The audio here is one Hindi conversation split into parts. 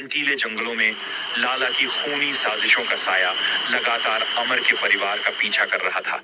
कंटीले जंगलों में लाला की खूनी साजिशों का साया लगातार अमर के परिवार का पीछा कर रहा था।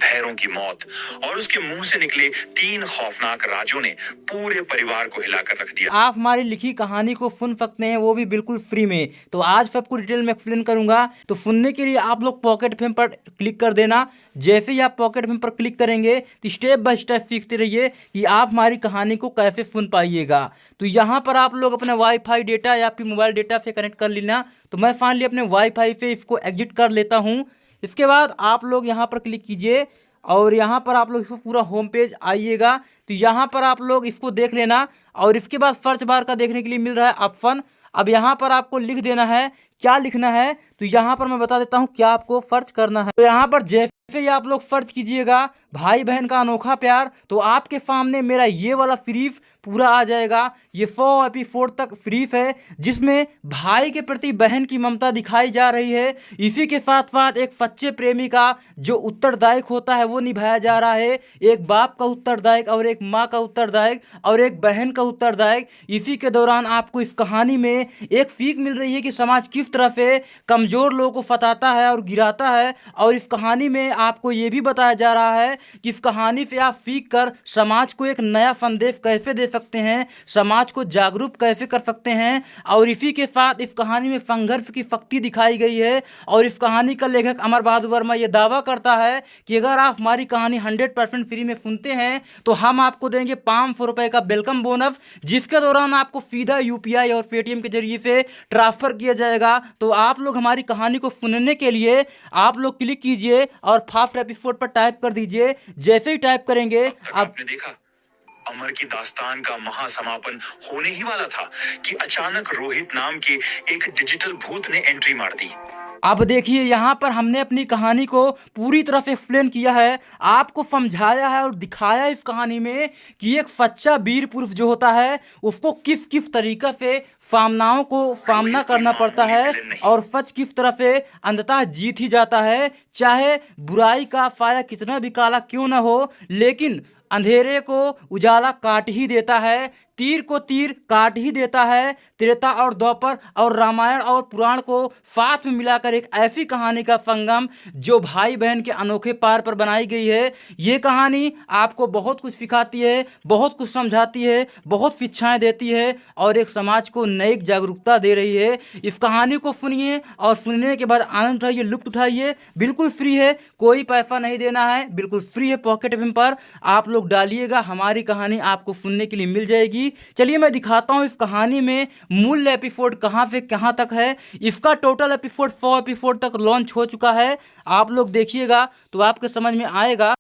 भैरों की मौत और उसके मुंह से निकले 3 खौफनाक राजों ने पूरे परिवार को हिलाकर रख दिया। आप हमारी लिखी कहानी को सुन सकते हैं, वो भी बिल्कुल फ्री में। तो आज सबको डिटेल में एक्सप्लेन करूंगा। तो सुनने के लिए आप लोग पॉकेट एफएम पर क्लिक कर देना। जैसे ही आप पॉकेट एफएम पर क्लिक करेंगे तो स्टेप बाय स्टेप सीखते रहिए कि आप हमारी कहानी को कैसे सुन पाइएगा। तो यहाँ पर आप लोग अपने वाईफाई डेटा या फिर मोबाइल डेटा से कनेक्ट कर लेना। तो मैं फाइनली अपने वाईफाई से इसको एग्जिट कर लेता हूँ। इसके बाद आप लोग यहाँ पर क्लिक कीजिए और यहाँ पर आप लोग इसको पूरा होम पेज आइएगा। तो यहाँ पर आप लोग इसको देख लेना और इसके बाद सर्च बार का देखने के लिए मिल रहा है ऑप्शन। अब यहाँ पर आपको लिख देना है, क्या लिखना है तो यहाँ पर मैं बता देता हूँ क्या आपको सर्च करना है। तो यहाँ पर जैसे ही आप लोग सर्च कीजिएगा भाई बहन का अनोखा प्यार, तो आपके सामने मेरा ये वाला सीरीज पूरा आ जाएगा। ये 100 एपिसोड तक सीरीज है जिसमें भाई के प्रति बहन की ममता दिखाई जा रही है। इसी के साथ साथ एक सच्चे प्रेमी का जो उत्तरदायित्व होता है वो निभाया जा रहा है। एक बाप का उत्तरदायित्व और एक माँ का उत्तरदायित्व और एक बहन का उत्तरदायित्व। इसी के दौरान आपको इस कहानी में एक सीख मिल रही है कि समाज किस तरह से कमज़ोर लोगों को सताता है और गिराता है। और इस कहानी में आपको ये भी बताया जा रहा है कि इस कहानी से आप सीख कर समाज को एक नया संदेश कैसे दे सकते हैं, समाज को जागरूक कैसे कर सकते हैं। और इसी के साथ इस कहानी में संघर्ष की शक्ति दिखाई गई है। और इस कहानी का लेखक अमर बहादुर वर्मा ये दावा करता है कि अगर आप हमारी कहानी 100% फ्री में सुनते हैं तो हम आपको देंगे 500 रुपये का वेलकम बोनस, जिसके दौरान आपको सीधा यूपीआई और पेटीएम के जरिए से ट्रांसफर किया जाएगा। तो आप लोग हमारी कहानी को सुनने के लिए आप लोग क्लिक कीजिए और फर्स्ट एपिसोड पर टाइप कर दीजिए। जैसे ही टाइप करेंगे आपने देखा अमर की दास्तान का महासमापन होने ही वाला था कि अचानक रोहित नाम के एक डिजिटल भूत ने एंट्री मार दी। अब देखिए यहाँ पर हमने अपनी कहानी को पूरी तरह से एक्सप्लेन किया है, आपको समझाया है और दिखाया इस कहानी में कि एक सच्चा वीर पुरुष जो होता है उसको किस किस तरीक़े से सामनाओं को सामना करना पड़ता है और सच किस तरह से अंततः जीत ही जाता है। चाहे बुराई का साया कितना भी काला क्यों ना हो, लेकिन अंधेरे को उजाला काट ही देता है, तीर को तीर काट ही देता है। त्रेता और द्वापर और रामायण और पुराण को साथ में मिलाकर एक ऐसी कहानी का संगम जो भाई बहन के अनोखे पार पर बनाई गई है। ये कहानी आपको बहुत कुछ सिखाती है, बहुत कुछ समझाती है, बहुत शिक्षाएं देती है और एक समाज को नई जागरूकता दे रही है। इस कहानी को सुनिए और सुनने के बाद आनंद उठाइए, लुत्फ उठाइए। बिल्कुल फ्री है, कोई पैसा नहीं देना है, बिल्कुल फ्री है। पॉकेट एफएम पर आप लोग डालिएगा, हमारी कहानी आपको सुनने के लिए मिल जाएगी। चलिए मैं दिखाता हूँ इस कहानी में मूल एपिसोड कहाँ से कहाँ तक है। इसका टोटल एपिसोड 100 एपिसोड तक लॉन्च हो चुका है। आप लोग देखिएगा तो आपके समझ में आएगा।